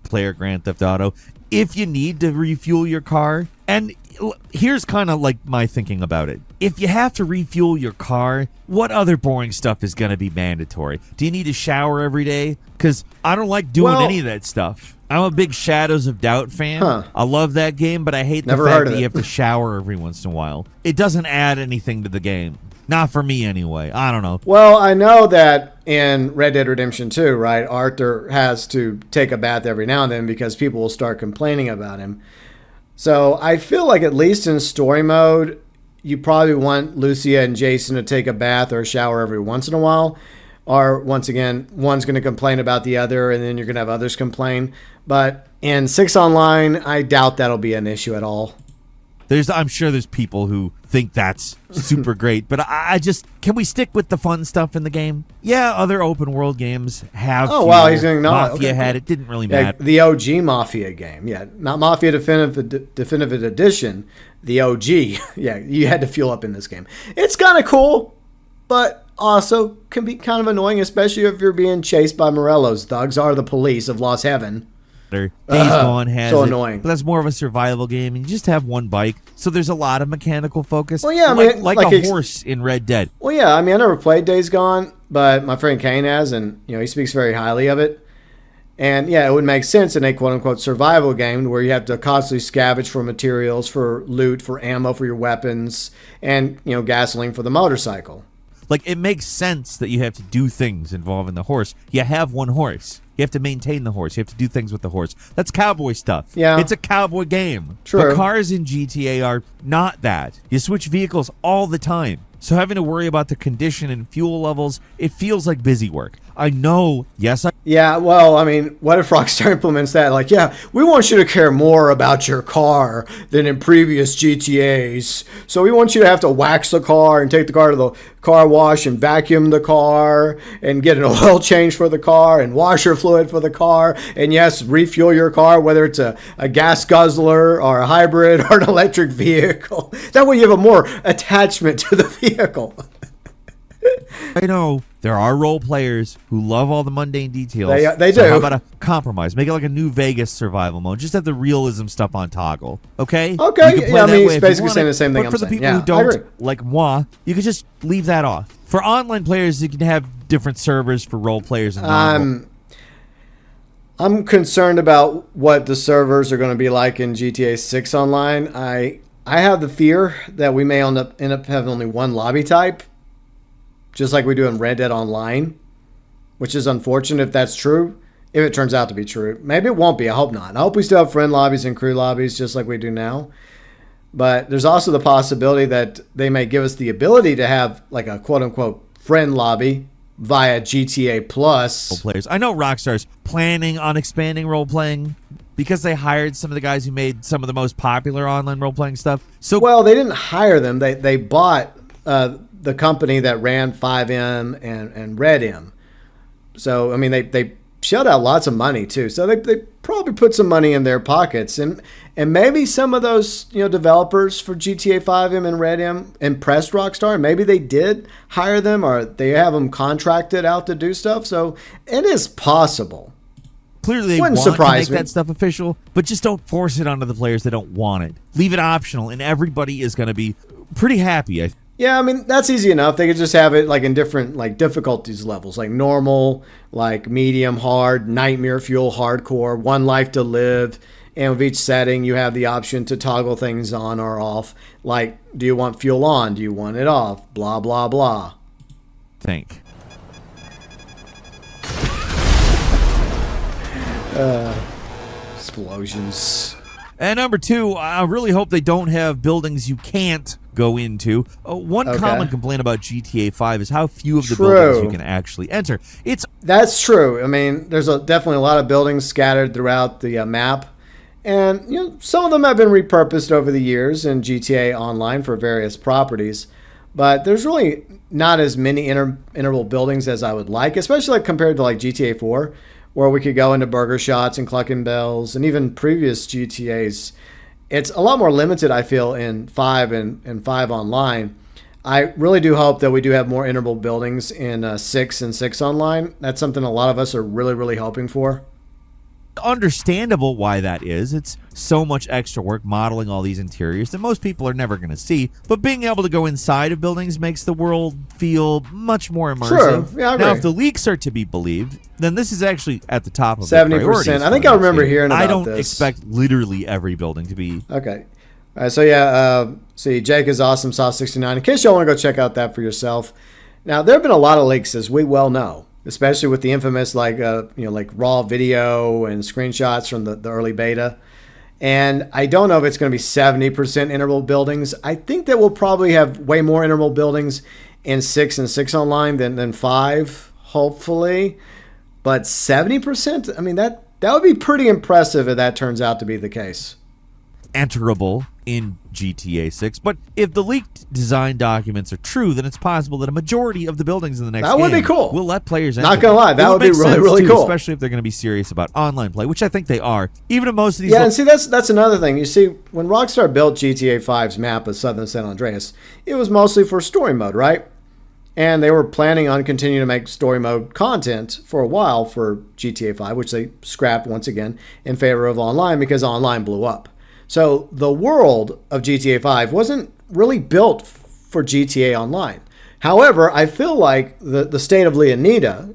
Player Grand Theft Auto. If you need to refuel your car, and here's kind of like my thinking about it. If you have to refuel your car, what other boring stuff is going to be mandatory? Do you need to shower every day? Because I don't like doing any of that stuff. I'm a big Shadows of Doubt fan. I love that game, but I hate the fact that you have to shower every once in a while. It doesn't add anything to the game. Not for me anyway. I don't know. Well, I know that in Red Dead Redemption 2, right, Arthur has to take a bath every now and then because people will start complaining about him. So I feel like at least in story mode, you probably want Lucia and Jason to take a bath or a shower every once in a while. Or once again, one's going to complain about the other and then you're going to have others complain. But in 6 Online, I doubt that'll be an issue at all. I'm sure there's people who think that's super great, but I just, can we stick with the fun stuff in the game? Yeah, other open world games have. Oh, wow, he's going to know. Mafia had it, didn't really matter. The OG Mafia game, yeah. Not Mafia Definitive Edition, the OG. Yeah, you had to fuel up in this game. It's kind of cool, but also can be kind of annoying, especially if you're being chased by Morello's thugs are the police of Lost Heaven. Days Gone has so it, annoying. but that's more of a survival game, and you just have one bike, so there's a lot of mechanical focus. Well, yeah, I mean, like a horse in Red Dead. Well, yeah, I mean, I never played Days Gone, but my friend Kane has, and he speaks very highly of it. And yeah, it would make sense in a quote-unquote survival game where you have to constantly scavenge for materials, for loot, for ammo for your weapons, and gasoline for the motorcycle. Like, it makes sense that you have to do things involving the horse. You have one horse. You have to maintain the horse. You have to do things with the horse. That's cowboy stuff. Yeah. It's a cowboy game. True. The cars in GTA are not that. You switch vehicles all the time. So having to worry about the condition and fuel levels, it feels like busy work. I know, yes, Yeah, well, I mean, what if Rockstar implements that? Like, yeah, we want you to care more about your car than in previous GTAs. So we want you to have to wax the car and take the car to the car wash and vacuum the car and get an oil change for the car and washer fluid for the car. And yes, refuel your car, whether it's a gas guzzler or a hybrid or an electric vehicle. That way you have a more attachment to the vehicle. I know there are role players who love all the mundane details. They so do. How about a compromise? Make it like a New Vegas survival mode. Just have the realism stuff on toggle. Okay? Okay. Yeah, I mean, he's basically saying the same thing. But for the people who don't, like moi, you could just leave that off. For online players, you can have different servers for role players and non-role. I'm concerned about what the servers are going to be like in GTA 6 Online. I have the fear that we may end up having only one lobby type, just like we do in Red Dead Online, which is unfortunate if that's true, if it turns out to be true. Maybe it won't be. I hope not. I hope we still have friend lobbies and crew lobbies just like we do now. But there's also the possibility that they may give us the ability to have like a quote-unquote friend lobby via GTA Plus. Players. I know Rockstar's planning on expanding role-playing because they hired some of the guys who made some of the most popular online role-playing stuff. So, well, they didn't hire them. They bought the company that ran 5M and Red M. So, I mean, they shelled out lots of money, too. So they probably put some money in their pockets. And maybe some of those developers for GTA 5M and Red M impressed Rockstar. Maybe they did hire them or they have them contracted out to do stuff. So it is possible. Clearly they want to make that stuff official, but just don't force it onto the players that don't want it. Leave it optional, and everybody is going to be pretty happy. Yeah, I mean, that's easy enough. They could just have it like in different like difficulties levels, like normal, like medium, hard, nightmare fuel, hardcore, one life to live. And with each setting, you have the option to toggle things on or off. Like, do you want fuel on? Do you want it off? Blah, blah, blah. Think. Explosions. And number 2, I really hope they don't have buildings you can't go into. One common complaint about GTA 5 is how few of the buildings you can actually enter. That's true. I mean, there's definitely a lot of buildings scattered throughout the map. And some of them have been repurposed over the years in GTA Online for various properties. but there's really not as many interval buildings as I would like, especially like compared to like GTA 4, where we could go into Burger Shots and Clucking Bells, and even previous GTAs. It's a lot more limited, I feel, in 5 and 5 Online. I really do hope that we do have more interval buildings in 6 and 6 Online. That's something a lot of us are really, really hoping for. Understandable why that is. It's so much extra work modeling all these interiors that most people are never going to see. But being able to go inside of buildings makes the world feel much more immersive. Sure. Yeah, I agree. Now, if the leaks are to be believed, then this is actually at the top of 70%. I think I remember hearing about this. I don't expect literally every building to be. Okay. All right, so yeah, see, Jake is awesome, Saw 69. In case y'all want to go check out that for yourself. Now, there have been a lot of leaks, as we well know, especially with the infamous like raw video and screenshots from the early beta. And I don't know if it's going to be 70% interval buildings. I think that we'll probably have way more interval buildings in 6 and 6 Online than 5, hopefully. But 70%, I mean, that would be pretty impressive if that turns out to be the case. Enterable in GTA 6, but if the leaked design documents are true, then it's possible that a majority of the buildings in the next game would be cool. will let players enter. Not gonna lie, that would be really, really cool, especially if they're going to be serious about online play, which I think they are. Even if most of these, and see, that's another thing. You see, when Rockstar built GTA 5's map of Southern San Andreas, it was mostly for story mode, right? And they were planning on continuing to make story mode content for a while for GTA 5, which they scrapped once again in favor of online because online blew up. So the world of GTA 5 wasn't really built for GTA Online. However, I feel like the state of Leonida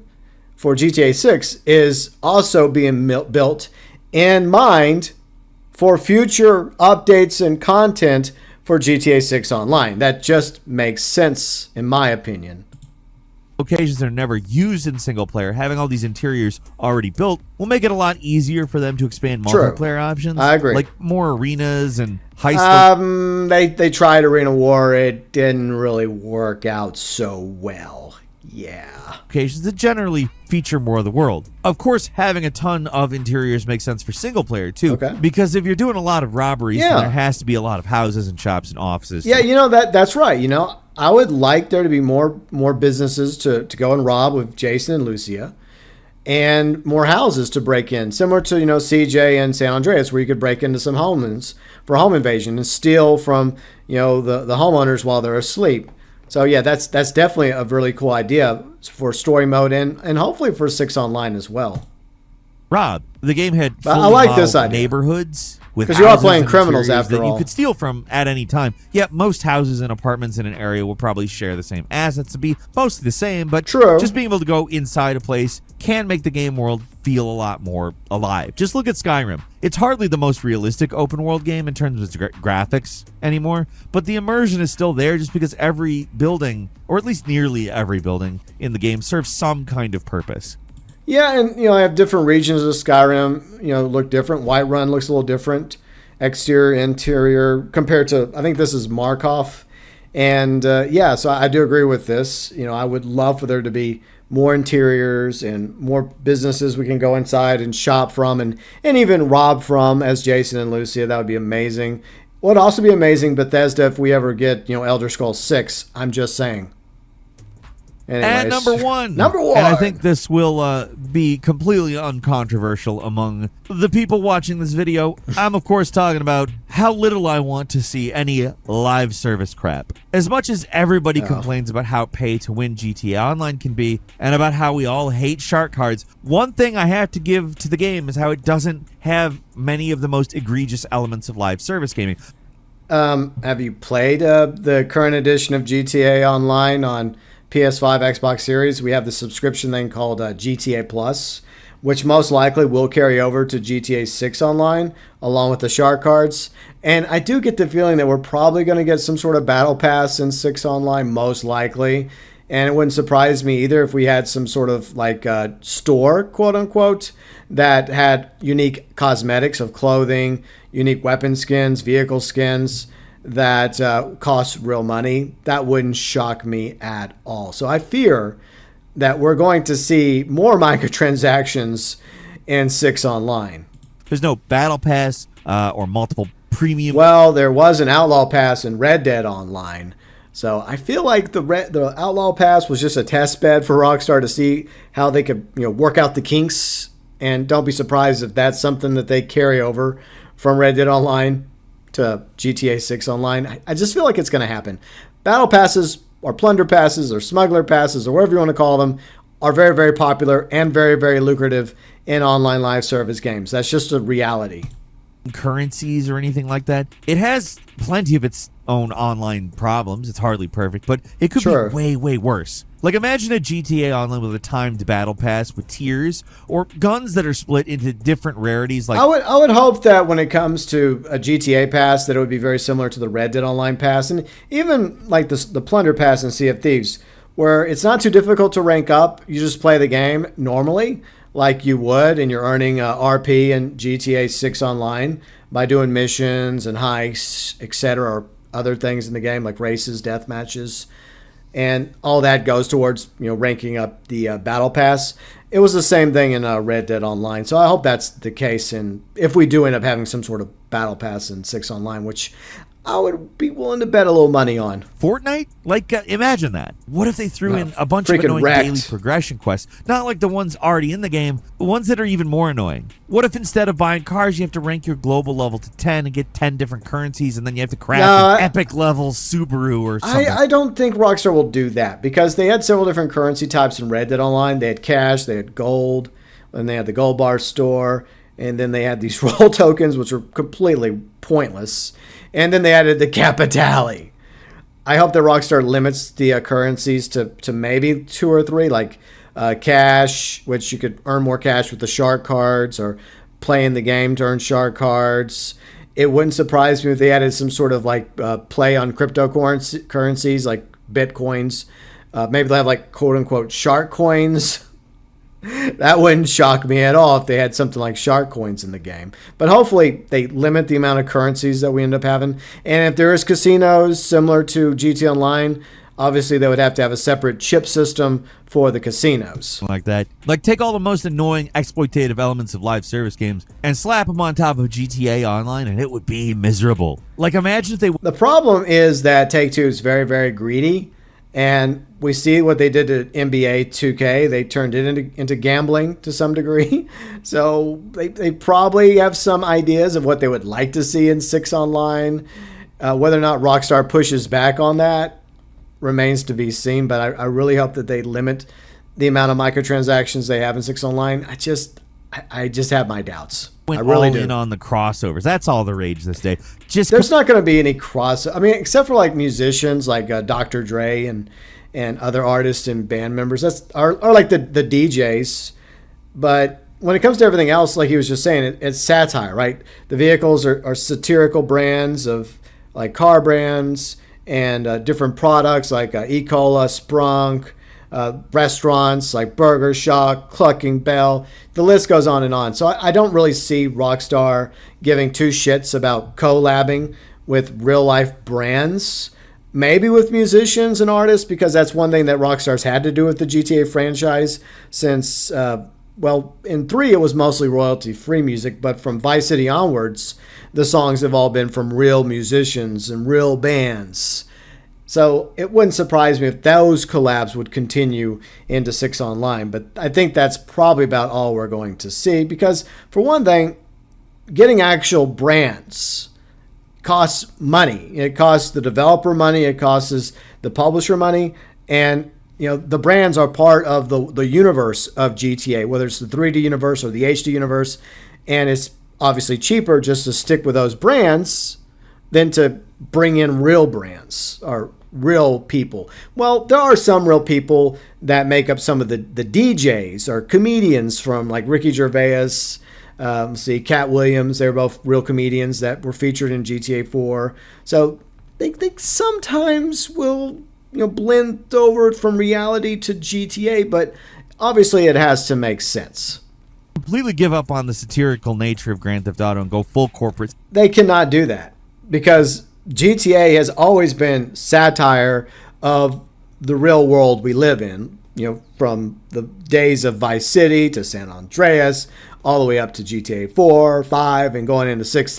for GTA 6 is also being built in mind for future updates and content for GTA 6 Online. That just makes sense, in my opinion. Locations that are never used in single player, having all these interiors already built will make it a lot easier for them to expand multiplayer options. I agree. Like more arenas and heist. They tried Arena War. It didn't really work out so well. Yeah. Locations that generally feature more of the world. Of course, having a ton of interiors makes sense for single player too. Okay. Because if you're doing a lot of robberies, then there has to be a lot of houses and shops and offices. Yeah, that's right. I would like there to be more businesses to go and rob with Jason and Lucia, and more houses to break in, similar to CJ and San Andreas, where you could break into some homes for home invasion and steal from the homeowners while they're asleep. So yeah, that's definitely a really cool idea for story mode and hopefully for 6 Online as well. Rob, the game had fully I like this idea. Neighborhoods with because you are playing criminals after all that you could steal from at any time. Yet most houses and apartments in an area will probably share the same assets to be mostly the same, but true. Just being able to go inside a place can make the game world feel a lot more alive. Just look at Skyrim. It's hardly the most realistic open world game in terms of its graphics anymore, but the immersion is still there just because every building, or at least nearly every building in the game, serves some kind of purpose. Yeah, and I have different regions of Skyrim, look different. Whiterun looks a little different, exterior, interior, compared to, I think this is Markov. And so I do agree with this. I would love for there to be more interiors and more businesses we can go inside and shop from and even rob from as Jason and Lucia. That would be amazing. Would also be amazing, Bethesda, if we ever get, Elder Scrolls 6. I'm just saying. Anyways. And number one. And I think this will be completely uncontroversial among the people watching this video. I'm, of course, talking about how little I want to see any live service crap. As much as everybody complains about how pay-to-win GTA Online can be and about how we all hate shark cards, one thing I have to give to the game is how it doesn't have many of the most egregious elements of live service gaming. Have you played the current edition of GTA Online on PS5, Xbox Series? We have the subscription thing called GTA Plus, which most likely will carry over to GTA 6 Online, along with the shark cards. And I do get the feeling that we're probably going to get some sort of battle pass in 6 Online, most likely. And it wouldn't surprise me either if we had some sort of store, quote unquote, that had unique cosmetics of clothing, unique weapon skins, vehicle skins that cost real money. That wouldn't shock me at all. So I fear that we're going to see more microtransactions in 6 Online. There's no battle pass or multiple premium. Well, there was an outlaw pass in Red Dead Online, So I feel like the Outlaw Pass was just a test bed for Rockstar to see how they could work out the kinks. And don't be surprised if that's something that they carry over from Red Dead Online to GTA 6 Online. I just feel like it's going to happen. Battle passes or plunder passes or smuggler passes or whatever you want to call them are very, very popular and very, very lucrative in online live service games. That's just a reality. Currencies or anything like that. It has plenty of its own online problems. It's hardly perfect, but it could be way, way worse. Like imagine a GTA Online with a timed battle pass with tiers or guns that are split into different rarities. Like I would hope that when it comes to a GTA pass that it would be very similar to the Red Dead Online pass, and even like the plunder pass in Sea of Thieves, where it's not too difficult to rank up. You just play the game normally like you would, and you're earning RP and GTA 6 Online by doing missions and heists, etc., or other things in the game like races, death matches, and all that goes towards ranking up the battle pass. It was the same thing in Red Dead Online, so I hope that's the case. And if we do end up having some sort of battle pass in 6 Online, which I would be willing to bet a little money on. Fortnite? Like, imagine that. What if they threw in a bunch of annoying daily progression quests? Not like the ones already in the game, but ones that are even more annoying. What if instead of buying cars, you have to rank your global level to 10 and get 10 different currencies, and then you have to craft an epic level Subaru or something? I don't think Rockstar will do that, because they had several different currency types in Red Dead Online. They had cash, they had gold, and they had the gold bar store, and then they had these roll tokens, which were completely pointless. And then they added the Capitale. I hope that Rockstar limits the currencies to maybe 2 or 3, like cash, which you could earn more cash with the shark cards, or playing the game to earn shark cards. It wouldn't surprise me if they added some sort of like play on cryptocurrencies like Bitcoins. Maybe they'll have like quote unquote shark coins. That wouldn't shock me at all if they had something like shark coins in the game. But hopefully they limit the amount of currencies that we end up having. And if there is casinos similar to GT Online, obviously they would have to have a separate chip system for the casinos. Like that. Like take all the most annoying exploitative elements of live service games and slap them on top of GTA Online, and it would be miserable. Like imagine if they... The problem is that Take-Two is very, very greedy. And we see what they did to NBA 2K. They turned it into gambling to some degree. So they probably have some ideas of what they would like to see in 6 Online. Whether or not Rockstar pushes back on that remains to be seen. But I really hope that they limit the amount of microtransactions they have in 6 Online. I just have my doubts. Went all in on the crossovers. That's all the rage this day. There's not going to be any except for like musicians like Dr. Dre and other artists and band members. Are like the DJs. But when it comes to everything else, like he was just saying, it's satire, right? The vehicles are satirical brands of like car brands and different products like E-Cola, Sprunk. Restaurants like Burger Shack, Clucking Bell, the list goes on and on. So I don't really see Rockstar giving two shits about collabing with real life brands. Maybe with musicians and artists, because that's one thing that Rockstar's had to do with the GTA franchise since, in 3 it was mostly royalty-free music, but from Vice City onwards, the songs have all been from real musicians and real bands. So it wouldn't surprise me if those collabs would continue into 6 Online. But I think that's probably about all we're going to see. Because, for one thing, getting actual brands costs money. It costs the developer money. It costs the publisher money. And, the brands are part of the universe of GTA, whether it's the 3D universe or the HD universe. And it's obviously cheaper just to stick with those brands than to bring in real brands or real people. Well, there are some real people that make up some of the DJs or comedians from like Ricky Gervais, Cat Williams. They're both real comedians that were featured in GTA 4. So they sometimes will blend over from reality to GTA, but obviously it has to make sense. Completely give up on the satirical nature of Grand Theft Auto and go full corporate. They cannot do that because GTA has always been satire of the real world we live in, from the days of Vice City to San Andreas, all the way up to GTA 4, 5, and going into 6.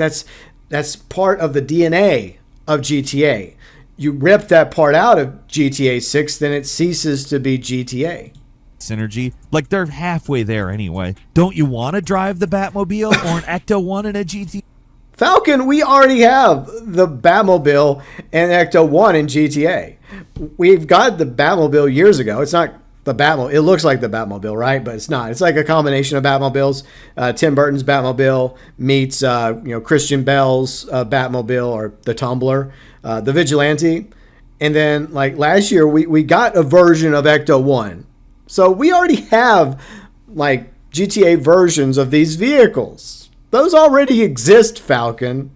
That's part of the DNA of GTA. you rip that part out of GTA 6, then it ceases to be GTA. Synergy, like they're halfway there anyway. Don't you want to drive the Batmobile or an Ecto 1 in a GTA? Falcon, we already have the Batmobile and Ecto 1 in GTA. We've got the Batmobile years ago. It's not the Batmobile. It looks like the Batmobile, right? But it's not. It's like a combination of Batmobiles. Tim Burton's Batmobile meets Christian Bale's Batmobile, or the Tumbler, the Vigilante. And then like last year, we got a version of Ecto 1. So we already have like GTA versions of these vehicles. Those already exist, Falcon.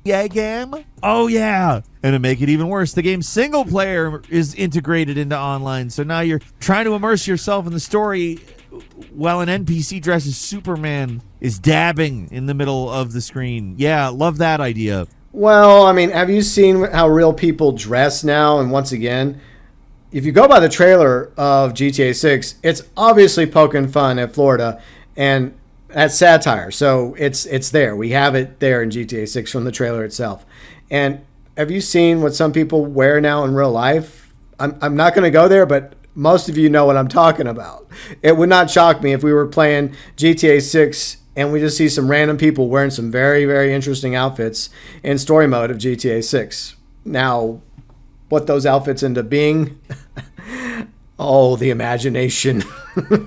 Yeah, game? Oh, yeah. And to make it even worse, the game's single player is integrated into online. So now you're trying to immerse yourself in the story while an NPC dressed as Superman is dabbing in the middle of the screen. Yeah, love that idea. Well, I mean, have you seen how real people dress now? And once again, if you go by the trailer of GTA 6, it's obviously poking fun at Florida. And that's satire, so it's there. We have it there in GTA 6 from the trailer itself. And have you seen what some people wear now in real life? I'm not going to go there, but most of you know what I'm talking about. It would not shock me if we were playing GTA 6 and we just see some random people wearing some very, very interesting outfits in story mode of GTA 6. Now, what those outfits end up being... Oh, the imagination.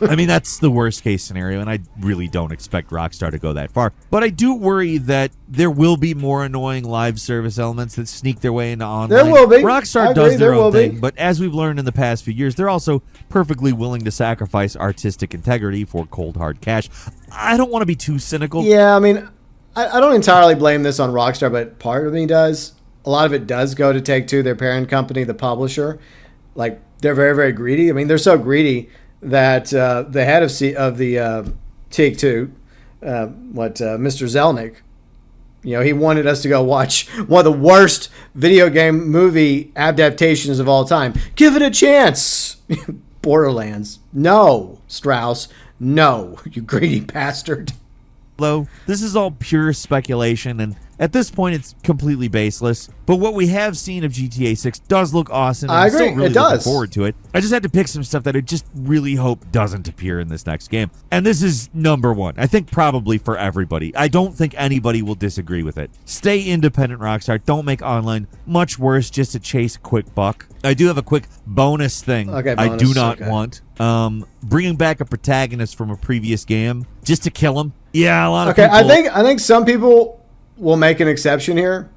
I mean, that's the worst case scenario, and I really don't expect Rockstar to go that far. But I do worry that there will be more annoying live service elements that sneak their way into online. There will be. Rockstar does their own thing, but as we've learned in the past few years, they're also perfectly willing to sacrifice artistic integrity for cold, hard cash. I don't want to be too cynical. Yeah, I mean, I don't entirely blame this on Rockstar, but part of me does. A lot of it does go to Take-Two, their parent company, the publisher. Like, they're very, very greedy. I mean, they're so greedy that the head of the Take-Two, Mr. Zelnick, he wanted us to go watch one of the worst video game movie adaptations of all time. Give it a chance. Borderlands. No, Strauss. No, you greedy bastard. Though this is all pure speculation, and at this point it's completely baseless, but what we have seen of GTA 6 does look awesome, and I agree. I'm still really it does. looking forward to it. I just had to pick some stuff that I just really hope doesn't appear in this next game, and this is number one. I think probably for everybody. I don't think anybody will disagree with it. Stay independent, Rockstar. Don't make online much worse just to chase a quick buck. I do have a quick bonus thing I do not want. Bringing back a protagonist from a previous game just to kill him. Yeah, a lot of people. I think some people will make an exception here,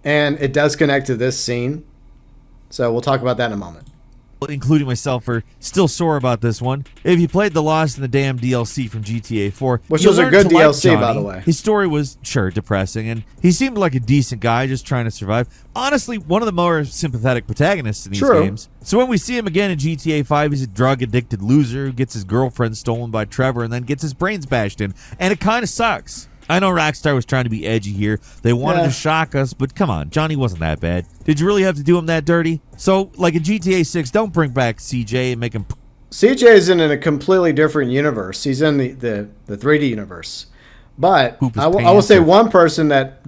and it does connect to this scene. So we'll talk about that in a moment. Including myself, are still sore about this one. If you played the Lost in the Damned DLC from GTA 4, which was a good DLC, by the way. His story was, sure, depressing, and he seemed like a decent guy just trying to survive. Honestly, one of the more sympathetic protagonists in these games. So when we see him again in GTA 5, he's a drug-addicted loser who gets his girlfriend stolen by Trevor and then gets his brains bashed in, and it kind of sucks. I know Rockstar was trying to be edgy here. They wanted to shock us, but come on, Johnny wasn't that bad. Did you really have to do him that dirty? So, like in GTA 6, don't bring back CJ and make him... CJ is in a completely different universe. He's in the 3D universe. But I will say one person that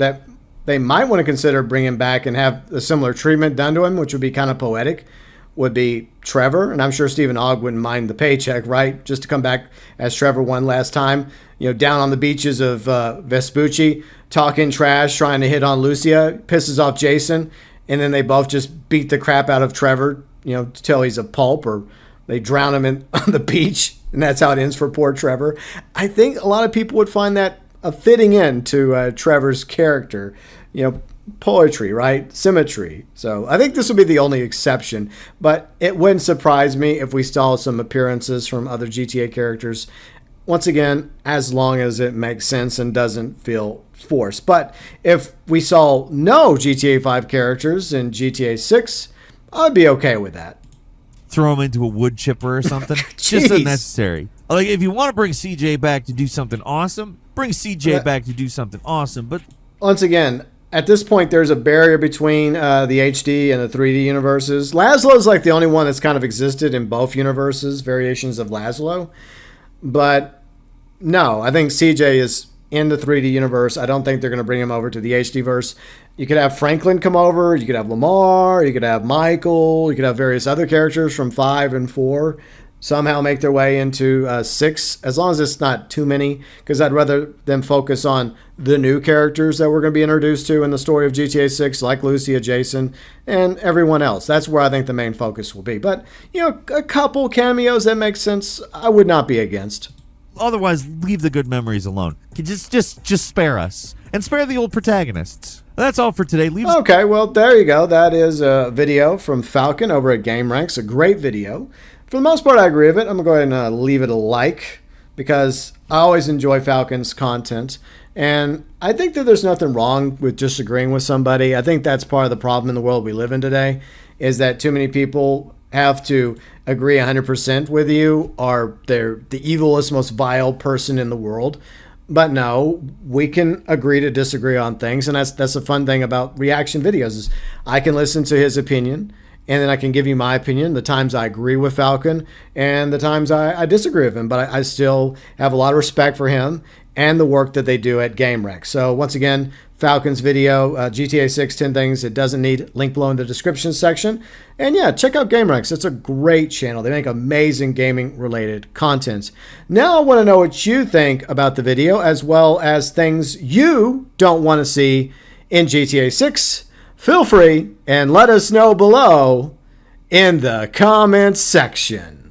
they might want to consider bringing back and have a similar treatment done to him, which would be kind of poetic, would be Trevor. And I'm sure Stephen Ogg wouldn't mind the paycheck, right? Just to come back as Trevor one last time. Down on the beaches of Vespucci, talking trash, trying to hit on Lucia, pisses off Jason, and then they both just beat the crap out of Trevor, till he's a pulp, or they drown him on the beach, and that's how it ends for poor Trevor. I think a lot of people would find that a fitting end to Trevor's character. Poetry, right? Symmetry. So I think this would be the only exception, but it wouldn't surprise me if we saw some appearances from other GTA characters. Once again, as long as it makes sense and doesn't feel forced. But if we saw no GTA 5 characters in GTA 6, I'd be okay with that. Throw him into a wood chipper or something. Just unnecessary. Like, if you want to bring CJ back to do something awesome, bring CJ back to do something awesome. But once again, at this point, there's a barrier between the HD and the 3D universes. Laszlo's like the only one that's kind of existed in both universes, variations of Laszlo. But no, I think CJ is in the 3D universe. I don't think they're going to bring him over to the HD verse. You could have Franklin come over. You could have Lamar. You could have Michael. You could have various other characters from 5 and 4 somehow make their way into 6, as long as it's not too many, because I'd rather them focus on the new characters that we're going to be introduced to in the story of GTA 6, like Lucia, Jason, and everyone else. That's where I think the main focus will be. But, a couple cameos that make sense, I would not be against. Otherwise, leave the good memories alone. Just spare us. And spare the old protagonists. That's all for today. Okay, well, there you go. That is a video from Falcon over at GameRanks. A great video. For the most part, I agree with it. I'm going to go ahead and leave it a like, because I always enjoy Falcon's content. And I think that there's nothing wrong with disagreeing with somebody. I think that's part of the problem in the world we live in today, is that too many people have to agree 100% with you, or they're the evilest, most vile person in the world. But no, we can agree to disagree on things, and that's the fun thing about reaction videos, is I can listen to his opinion, and then I can give you my opinion, the times I agree with Falcon and the times I disagree with him. But I still have a lot of respect for him and the work that they do at GameRanks. So once again, Falcon's video, GTA 6, 10 Things It Doesn't Need, link below in the description section. And yeah, check out GameRanks. It's a great channel. They make amazing gaming-related content. Now I want to know what you think about the video, as well as things you don't want to see in GTA 6. Feel free and let us know below in the comments section.